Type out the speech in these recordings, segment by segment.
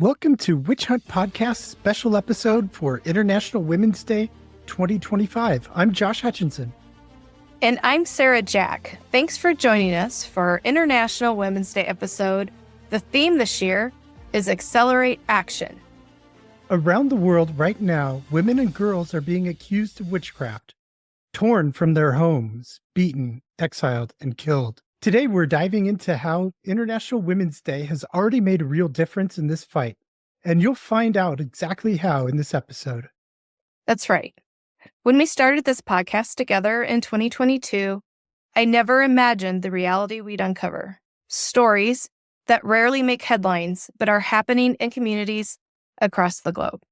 Welcome to Witch Hunt Podcast special episode for International Women's Day 2025. I'm Josh Hutchinson. And I'm Sarah Jack. Thanks for joining us for our International Women's Day episode. The theme this year is Accelerate Action. Around the world right now, women and girls are being accused of witchcraft, torn from their homes, beaten, exiled, and killed. Today, we're diving into how International Women's Day has already made a real difference in this fight, and you'll find out exactly how in this episode. That's right. When we started this podcast together in 2022, I never imagined the reality we'd uncover. Stories that rarely make headlines, but are happening in communities across the globe.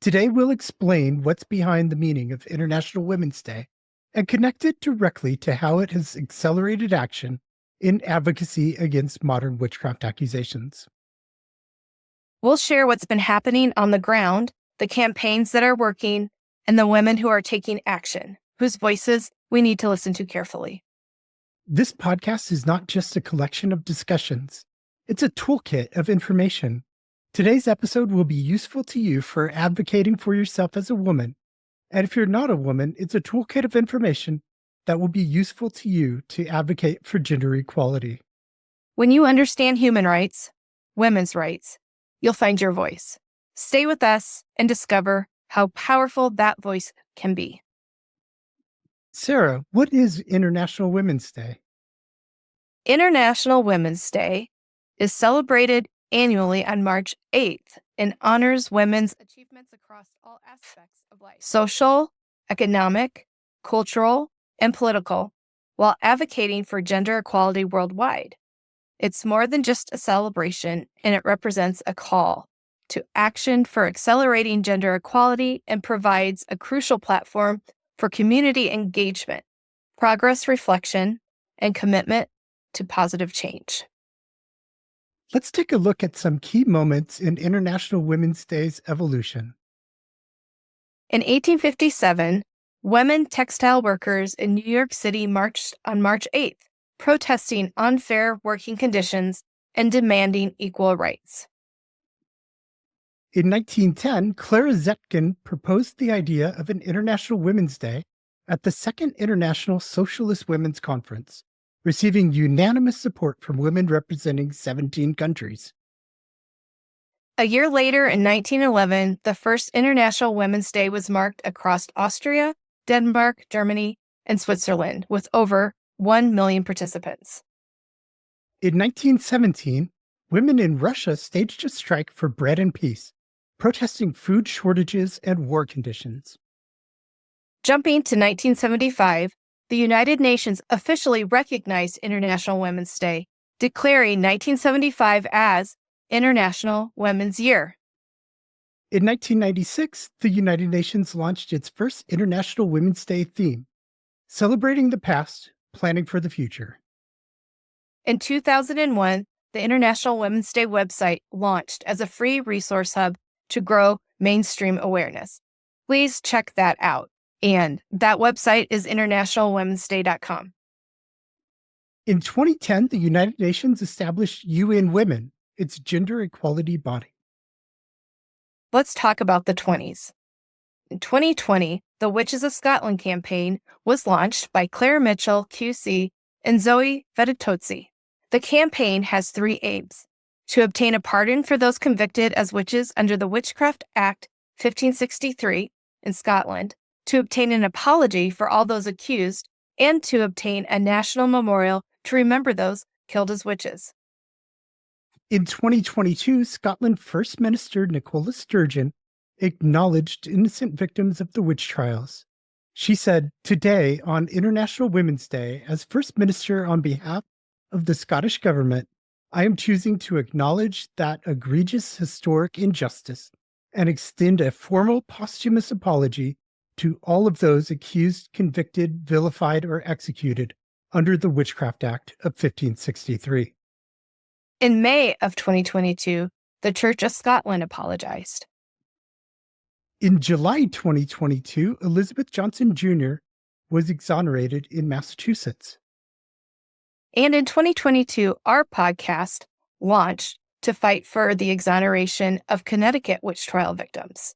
Today, we'll explain what's behind the meaning of International Women's Day and connect it directly to how it has accelerated action in advocacy against modern witchcraft accusations. We'll share what's been happening on the ground, the campaigns that are working, and the women who are taking action, whose voices we need to listen to carefully. This podcast is not just a collection of discussions. It's a toolkit of information. Today's episode will be useful to you for advocating for yourself as a woman. And if you're not a woman, it's a toolkit of information that will be useful to you to advocate for gender equality. When you understand human rights, women's rights, you'll find your voice. Stay with us and discover how powerful that voice can be. Sarah, what is International Women's Day? International Women's Day is celebrated annually on March 8th and honors women's achievements across all aspects of life, social, economic, cultural, and political, while advocating for gender equality worldwide. It's more than just a celebration, and it represents a call to action for accelerating gender equality and provides a crucial platform for community engagement, progress reflection, and commitment to positive change. Let's take a look at some key moments in International Women's Day's evolution. In 1857, women textile workers in New York City marched on March 8th, protesting unfair working conditions and demanding equal rights. In 1910, Clara Zetkin proposed the idea of an International Women's Day at the Second International Socialist Women's Conference, receiving unanimous support from women representing 17 countries. A year later, in 1911, the first International Women's Day was marked across Austria, Denmark, Germany, and Switzerland, with over 1 million participants. In 1917, women in Russia staged a strike for bread and peace, protesting food shortages and war conditions. Jumping to 1975, the United Nations officially recognized International Women's Day, declaring 1975 as International Women's Year. In 1996, the United Nations launched its first International Women's Day theme, celebrating the past, planning for the future. In 2001, the International Women's Day website launched as a free resource hub to grow mainstream awareness. Please check that out. And that website is internationalwomensday.com. In 2010, the United Nations established UN Women, its gender equality body. Let's talk about the 20s. In 2020, the Witches of Scotland campaign was launched by Claire Mitchell, QC, and Zoe Feditozzi. The campaign has 3 aims: to obtain a pardon for those convicted as witches under the Witchcraft Act 1563 in Scotland, to obtain an apology for all those accused, and to obtain a national memorial to remember those killed as witches. In 2022, Scotland's First Minister Nicola Sturgeon acknowledged innocent victims of the witch trials. She said, "Today, on International Women's Day, as First Minister on behalf of the Scottish Government, I am choosing to acknowledge that egregious historic injustice and extend a formal posthumous apology to all of those accused, convicted, vilified, or executed under the Witchcraft Act of 1563. In May of 2022, the Church of Scotland apologized. In July 2022, Elizabeth Johnson Jr. was exonerated in Massachusetts. And in 2022, our podcast launched to fight for the exoneration of Connecticut witch trial victims.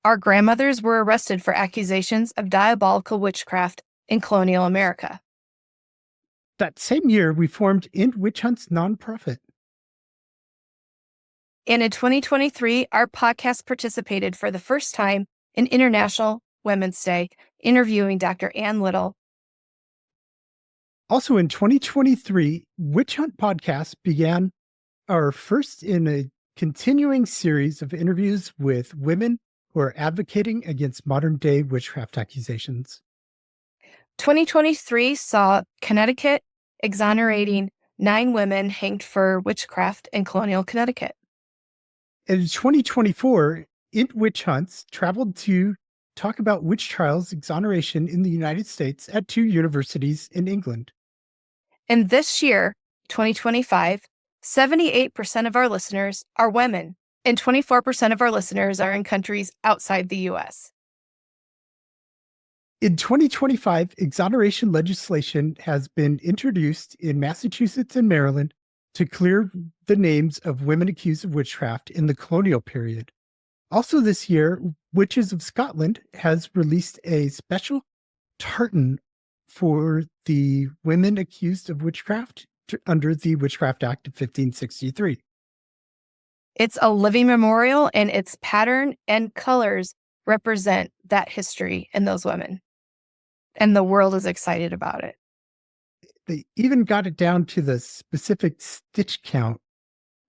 Our grandmothers were arrested for accusations of diabolical witchcraft in colonial America. That same year, we formed End Witch Hunts nonprofit. And in 2023, our podcast participated for the first time in International Women's Day, interviewing Dr. Ann Little. Also in 2023, Witch Hunt Podcast began our first in a continuing series of interviews with women who are advocating against modern-day witchcraft accusations. 2023 saw Connecticut exonerating 9 women hanged for witchcraft in colonial Connecticut. And in 2024, End Witch Hunts traveled to talk about witch trials exoneration in the United States at 2 universities in England. And this year, 2025, 78% of our listeners are women, and 24% of our listeners are in countries outside the U.S. In 2025, exoneration legislation has been introduced in Massachusetts and Maryland to clear the names of women accused of witchcraft in the colonial period. Also this year, Witches of Scotland has released a special tartan for the women accused of witchcraft under the Witchcraft Act of 1563. It's a living memorial, and its pattern and colors represent that history and those women. And the world is excited about it. They even got it down to the specific stitch count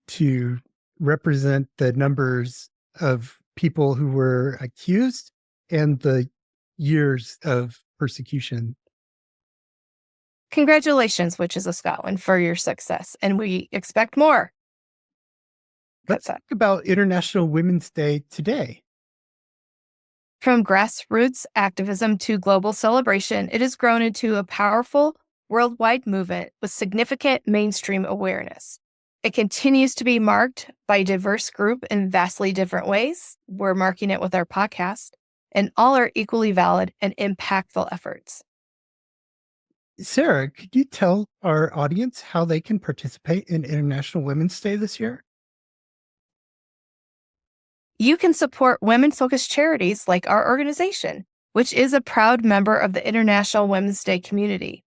to represent the numbers of people who were accused and the years of persecution. Congratulations, Witches of Scotland, for your success, and we expect more. Let's talk about International Women's Day today. From grassroots activism to global celebration, it has grown into a powerful worldwide movement with significant mainstream awareness. It continues to be marked by a diverse group in vastly different ways. We're marking it with our podcast, and all are equally valid and impactful efforts. Sarah, could you tell our audience how they can participate in International Women's Day this year? You can support women-focused charities like our organization, which is a proud member of the International Women's Day community.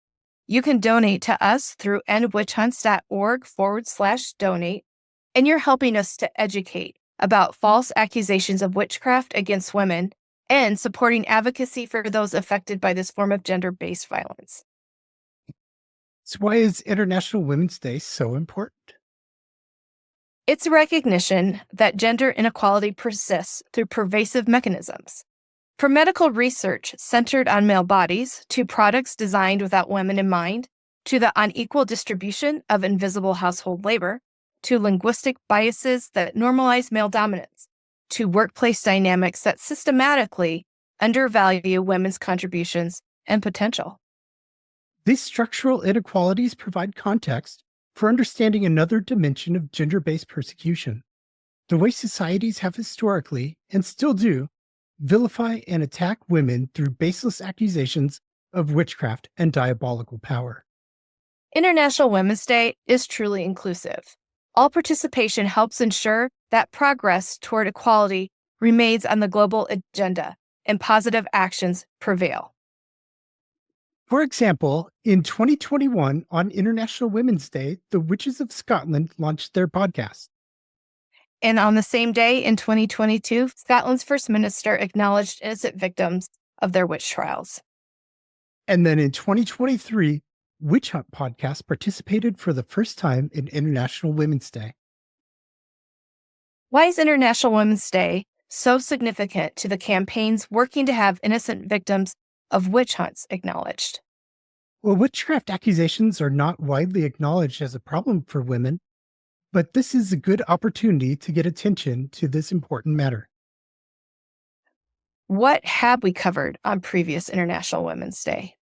You can donate to us through endwitchhunts.org/donate, and you're helping us to educate about false accusations of witchcraft against women and supporting advocacy for those affected by this form of gender-based violence. So why is International Women's Day so important? It's a recognition that gender inequality persists through pervasive mechanisms. From medical research centered on male bodies, to products designed without women in mind, to the unequal distribution of invisible household labor, to linguistic biases that normalize male dominance, to workplace dynamics that systematically undervalue women's contributions and potential. These structural inequalities provide context for understanding another dimension of gender-based persecution, the way societies have historically, and still do, vilify and attack women through baseless accusations of witchcraft and diabolical power. International Women's Day is truly inclusive. All participation helps ensure that progress toward equality remains on the global agenda and positive actions prevail. For example, in 2021, on International Women's Day, the Witches of Scotland launched their podcast. And on the same day in 2022, Scotland's First Minister acknowledged innocent victims of their witch trials. And then in 2023, Witch Hunt Podcast participated for the first time in International Women's Day. Why is International Women's Day so significant to the campaigns working to have innocent victims of witch hunts acknowledged? Well, witchcraft accusations are not widely acknowledged as a problem for women, but this is a good opportunity to get attention to this important matter. What have we covered on previous International Women's Day?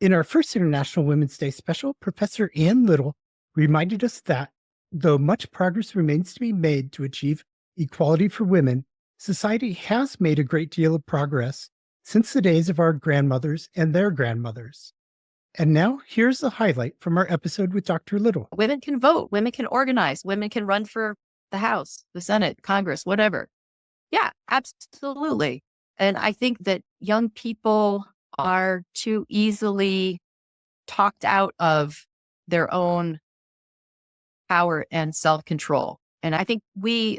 In our first International Women's Day special, Professor Ann Little reminded us that, though much progress remains to be made to achieve equality for women, society has made a great deal of progress since the days of our grandmothers and their grandmothers. And now here's the highlight from our episode with Dr. Little. Women can vote, women can organize, women can run for the House, the Senate, Congress, whatever. Yeah, absolutely. And I think that young people are too easily talked out of their own power and self-control. And I think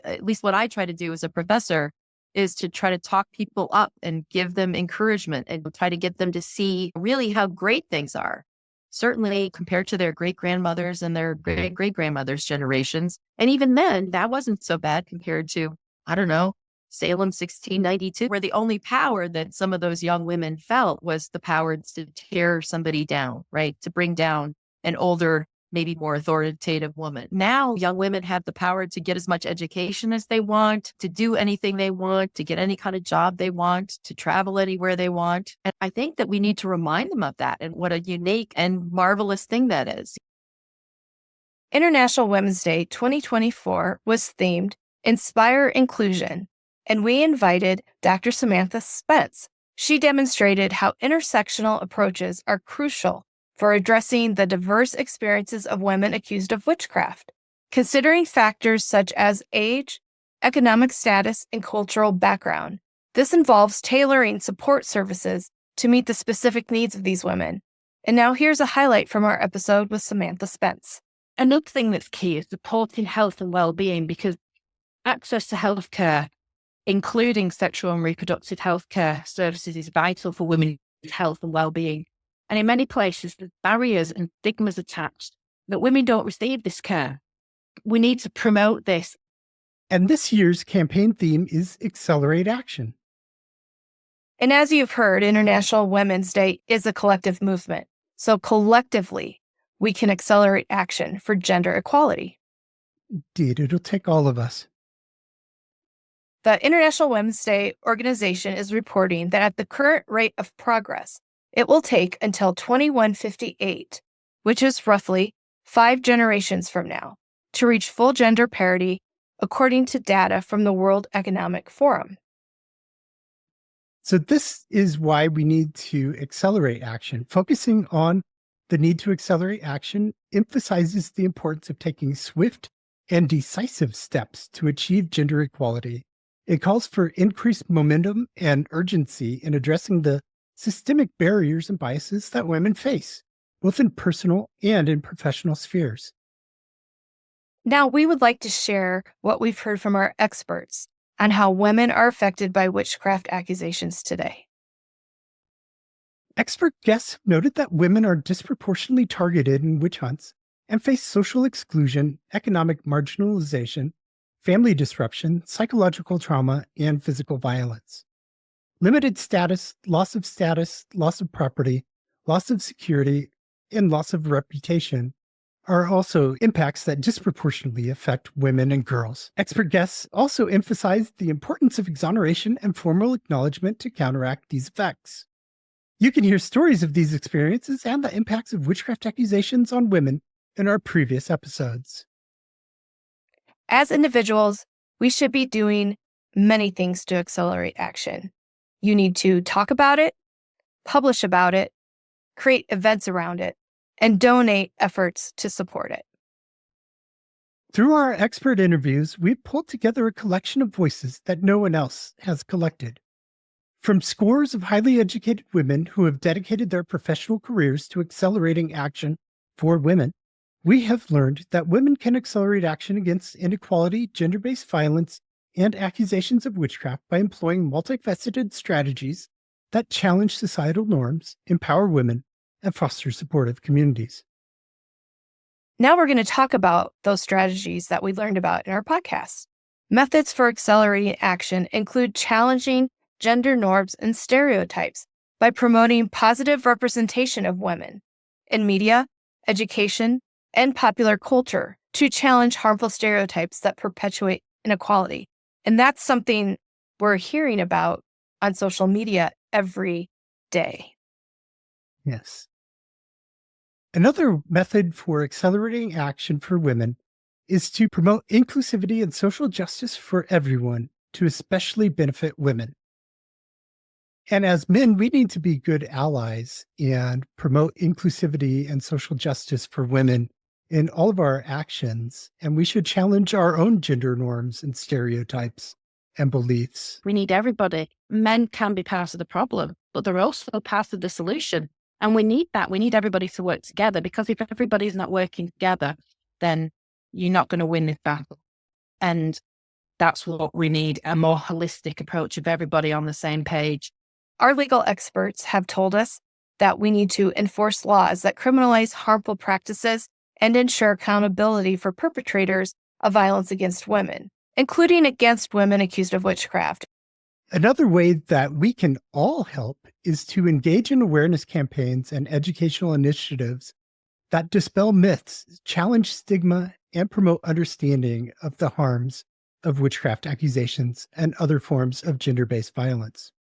at least what I try to do as a professor, is to try to talk people up and give them encouragement and try to get them to see really how great things are. Certainly compared to their great-grandmothers and their great-great-grandmothers' generations. And even then, that wasn't so bad compared to, I don't know, Salem 1692, where the only power that some of those young women felt was the power to tear somebody down, right? To bring down an older, maybe more authoritative woman. Now, young women have the power to get as much education as they want, to do anything they want, to get any kind of job they want, to travel anywhere they want. And I think that we need to remind them of that and what a unique and marvelous thing that is. International Women's Day 2024 was themed Inspire Inclusion, and we invited Dr. Samantha Spence. She demonstrated how intersectional approaches are crucial for addressing the diverse experiences of women accused of witchcraft, considering factors such as age, economic status, and cultural background. This involves tailoring support services to meet the specific needs of these women. And now here's a highlight from our episode with Samantha Spence. Another thing that's key is supporting health and well-being, because access to healthcare, including sexual and reproductive healthcare services, is vital for women's health and well-being. And in many places, there's barriers and stigmas attached that women don't receive this care. We need to promote this. And this year's campaign theme is Accelerate Action. And as you've heard, International Women's Day is a collective movement. So collectively, we can accelerate action for gender equality. Indeed, it'll take all of us. The International Women's Day organization is reporting that at the current rate of progress, it will take until 2158, which is roughly 5 generations from now, to reach full gender parity, according to data from the World Economic Forum. So this is why we need to accelerate action. Focusing on the need to accelerate action emphasizes the importance of taking swift and decisive steps to achieve gender equality. It calls for increased momentum and urgency in addressing the systemic barriers and biases that women face, both in personal and in professional spheres. Now, we would like to share what we've heard from our experts on how women are affected by witchcraft accusations today. Expert guests noted that women are disproportionately targeted in witch hunts and face social exclusion, economic marginalization, family disruption, psychological trauma, and physical violence. Limited status, loss of property, loss of security, and loss of reputation are also impacts that disproportionately affect women and girls. Expert guests also emphasized the importance of exoneration and formal acknowledgement to counteract these effects. You can hear stories of these experiences and the impacts of witchcraft accusations on women in our previous episodes. As individuals, we should be doing many things to accelerate action. You need to talk about it, publish about it, create events around it, and donate efforts to support it. Through our expert interviews, we've pulled together a collection of voices that no one else has collected. From scores of highly educated women who have dedicated their professional careers to accelerating action for women, we have learned that women can accelerate action against inequality, gender-based violence, and accusations of witchcraft by employing multifaceted strategies that challenge societal norms, empower women, and foster supportive communities. Now we're going to talk about those strategies that we learned about in our podcast. Methods for accelerating action include challenging gender norms and stereotypes by promoting positive representation of women in media, education, and popular culture to challenge harmful stereotypes that perpetuate inequality. And that's something we're hearing about on social media every day. Yes. Another method for accelerating action for women is to promote inclusivity and social justice for everyone to especially benefit women. And as men, we need to be good allies and promote inclusivity and social justice for women in all of our actions. And we should challenge our own gender norms and stereotypes and beliefs. We need everybody. Men can be part of the problem, but they're also part of the solution. And we need that. We need everybody to work together, because if everybody's not working together, then you're not going to win this battle. And that's what we need, a more holistic approach of everybody on the same page. Our legal experts have told us that we need to enforce laws that criminalize harmful practices and ensure accountability for perpetrators of violence against women, including against women accused of witchcraft. Another way that we can all help is to engage in awareness campaigns and educational initiatives that dispel myths, challenge stigma, and promote understanding of the harms of witchcraft accusations and other forms of gender-based violence.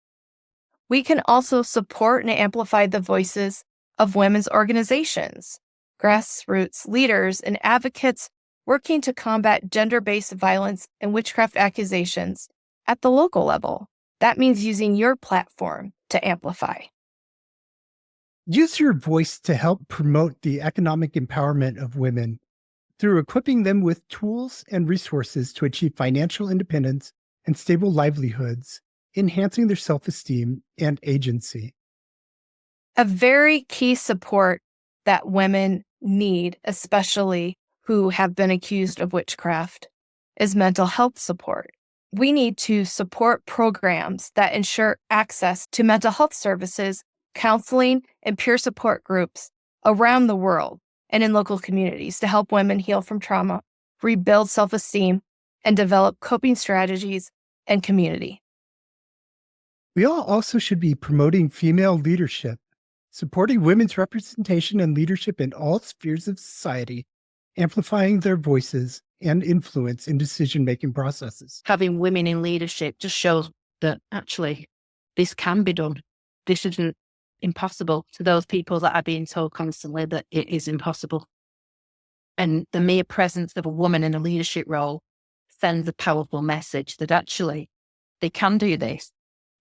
We can also support and amplify the voices of women's organizations, grassroots leaders, and advocates working to combat gender-based violence and witchcraft accusations at the local level. That means using your platform to amplify. Use your voice to help promote the economic empowerment of women through equipping them with tools and resources to achieve financial independence and stable livelihoods, enhancing their self-esteem and agency. A very key support that women need, especially who have been accused of witchcraft, is mental health support. We need to support programs that ensure access to mental health services, counseling, and peer support groups around the world and in local communities to help women heal from trauma, rebuild self-esteem, and develop coping strategies and community. We all also should be promoting female leadership, supporting women's representation and leadership in all spheres of society, amplifying their voices and influence in decision-making processes. Having women in leadership just shows that actually this can be done. This isn't impossible to those people that are being told constantly that it is impossible. And the mere presence of a woman in a leadership role sends a powerful message that actually they can do this,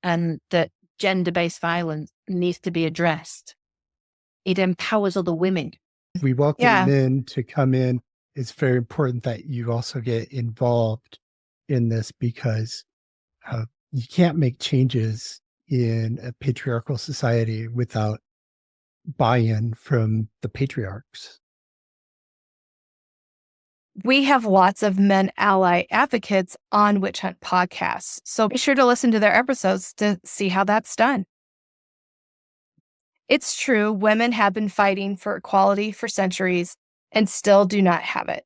and that gender-based violence needs to be addressed. It empowers other women. We welcome Yeah. men to come in. It's very important that you also get involved in this, because you can't make changes in a patriarchal society without buy-in from the patriarchs. We have lots of men ally advocates on Witch Hunt podcasts, so be sure to listen to their episodes to see how that's done. It's true, women have been fighting for equality for centuries and still do not have it.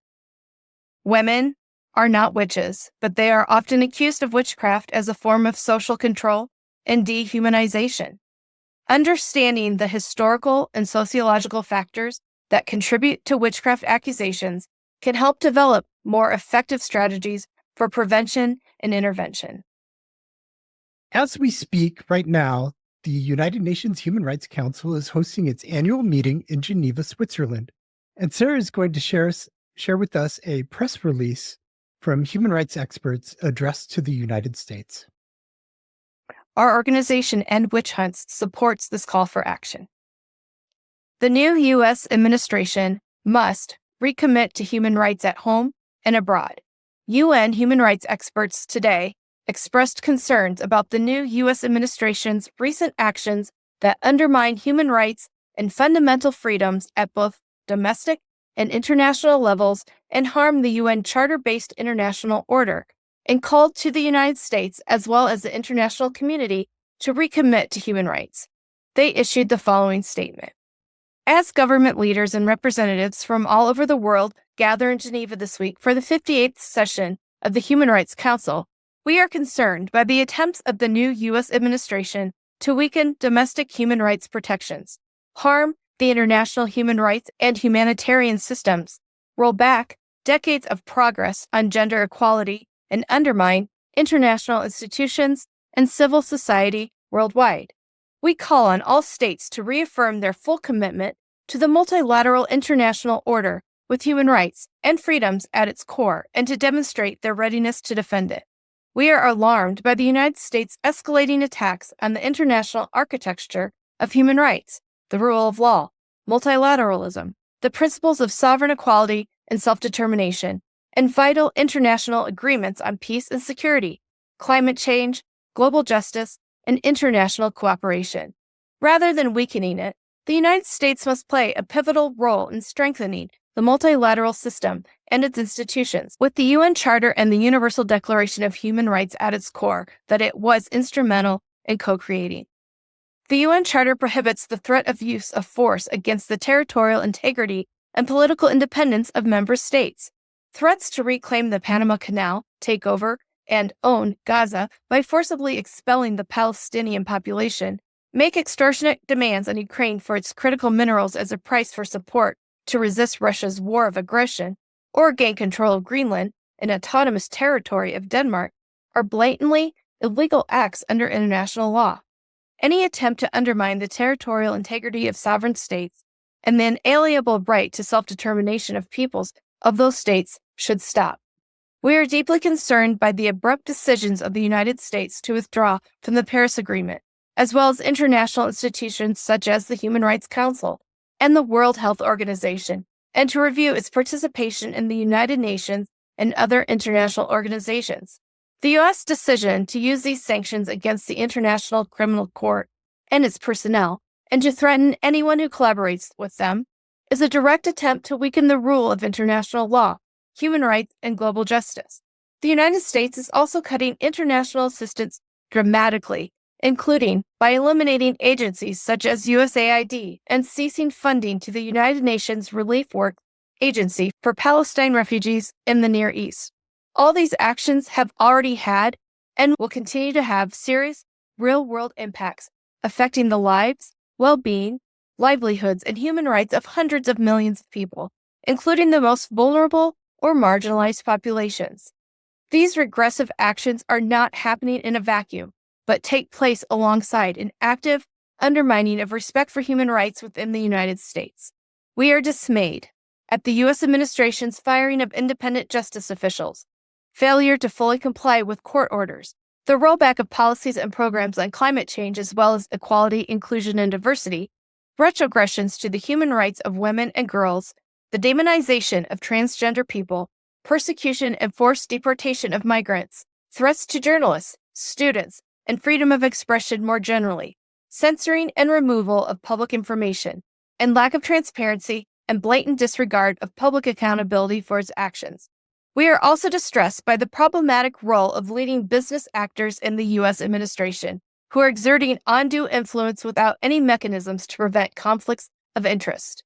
Women are not witches, but they are often accused of witchcraft as a form of social control and dehumanization. Understanding the historical and sociological factors that contribute to witchcraft accusations can help develop more effective strategies for prevention and intervention. As we speak right now, the United Nations Human Rights Council is hosting its annual meeting in Geneva, Switzerland. And Sarah is going to share with us a press release from human rights experts addressed to the United States. Our organization, End Witch Hunts, supports this call for action. The new U.S. administration must recommit to human rights at home and abroad. UN human rights experts today expressed concerns about the new U.S. administration's recent actions that undermine human rights and fundamental freedoms at both domestic and international levels and harm the UN Charter-based international order, and called to the United States as well as the international community to recommit to human rights. They issued the following statement. As government leaders and representatives from all over the world gather in Geneva this week for the 58th session of the Human Rights Council, we are concerned by the attempts of the new U.S. administration to weaken domestic human rights protections, harm the international human rights and humanitarian systems, roll back decades of progress on gender equality, and undermine international institutions and civil society worldwide. We call on all states to reaffirm their full commitment to the multilateral international order with human rights and freedoms at its core, and to demonstrate their readiness to defend it. We are alarmed by the United States' escalating attacks on the international architecture of human rights, the rule of law, multilateralism, the principles of sovereign equality and self-determination, and vital international agreements on peace and security, climate change, global justice, and international cooperation. Rather than weakening it, the United States must play a pivotal role in strengthening the multilateral system and its institutions, with the UN Charter and the Universal Declaration of Human Rights at its core that it was instrumental in co-creating. The UN Charter prohibits the threat of use of force against the territorial integrity and political independence of member states. Threats to reclaim the Panama Canal, take over, and own Gaza by forcibly expelling the Palestinian population, make extortionate demands on Ukraine for its critical minerals as a price for support to resist Russia's war of aggression, or gain control of Greenland, an autonomous territory of Denmark, are blatantly illegal acts under international law. Any attempt to undermine the territorial integrity of sovereign states and the inalienable right to self-determination of peoples of those states should stop. We are deeply concerned by the abrupt decisions of the United States to withdraw from the Paris Agreement, as well as international institutions such as the Human Rights Council and the World Health Organization, and to review its participation in the United Nations and other international organizations. The U.S. decision to use these sanctions against the International Criminal Court and its personnel, and to threaten anyone who collaborates with them, is a direct attempt to weaken the rule of international law, human rights, and global justice. The United States is also cutting international assistance dramatically, including by eliminating agencies such as USAID and ceasing funding to the United Nations Relief Work Agency for Palestine refugees in the Near East. All these actions have already had and will continue to have serious, real-world impacts affecting the lives, well-being, livelihoods, and human rights of hundreds of millions of people, including the most vulnerable or marginalized populations. These regressive actions are not happening in a vacuum, but take place alongside an active undermining of respect for human rights within the United States. We are dismayed at the U.S. administration's firing of independent justice officials, failure to fully comply with court orders, the rollback of policies and programs on climate change as well as equality, inclusion, and diversity, retrogressions to the human rights of women and girls, the demonization of transgender people, persecution and forced deportation of migrants, threats to journalists, students, and freedom of expression more generally, censoring and removal of public information, and lack of transparency and blatant disregard of public accountability for its actions. We are also distressed by the problematic role of leading business actors in the U.S. administration, who are exerting undue influence without any mechanisms to prevent conflicts of interest.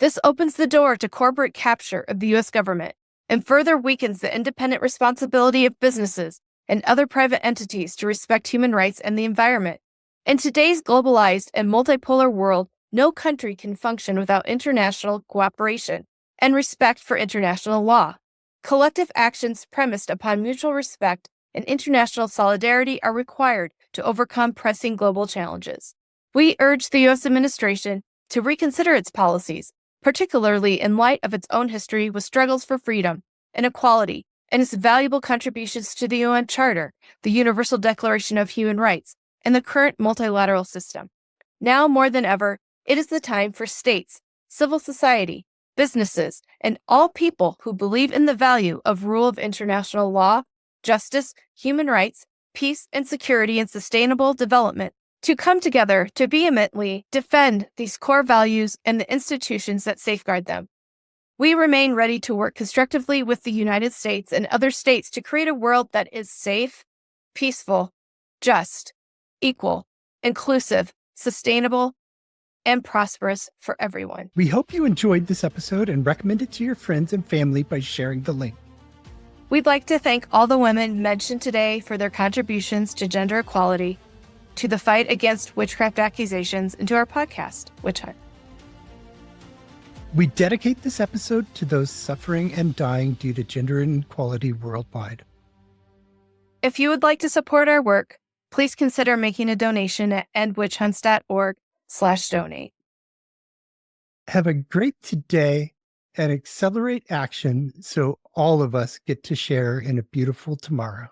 This opens the door to corporate capture of the U.S. government and further weakens the independent responsibility of businesses and other private entities to respect human rights and the environment. In today's globalized and multipolar world, no country can function without international cooperation and respect for international law. Collective actions premised upon mutual respect and international solidarity are required to overcome pressing global challenges. We urge the U.S. administration to reconsider its policies, particularly in light of its own history with struggles for freedom and equality, and its valuable contributions to the UN Charter, the Universal Declaration of Human Rights, and the current multilateral system. Now more than ever, it is the time for states, civil society, businesses, and all people who believe in the value of rule of international law, justice, human rights, peace and security, and sustainable development to come together to vehemently defend these core values and the institutions that safeguard them. We remain ready to work constructively with the United States and other states to create a world that is safe, peaceful, just, equal, inclusive, sustainable, and prosperous for everyone. We hope you enjoyed this episode and recommend it to your friends and family by sharing the link. We'd like to thank all the women mentioned today for their contributions to gender equality, to the fight against witchcraft accusations, and to our podcast, Witch Hunt. We dedicate this episode to those suffering and dying due to gender inequality worldwide. If you would like to support our work, please consider making a donation at endwitchhunts.org/donate. Have a great today and accelerate action so all of us get to share in a beautiful tomorrow.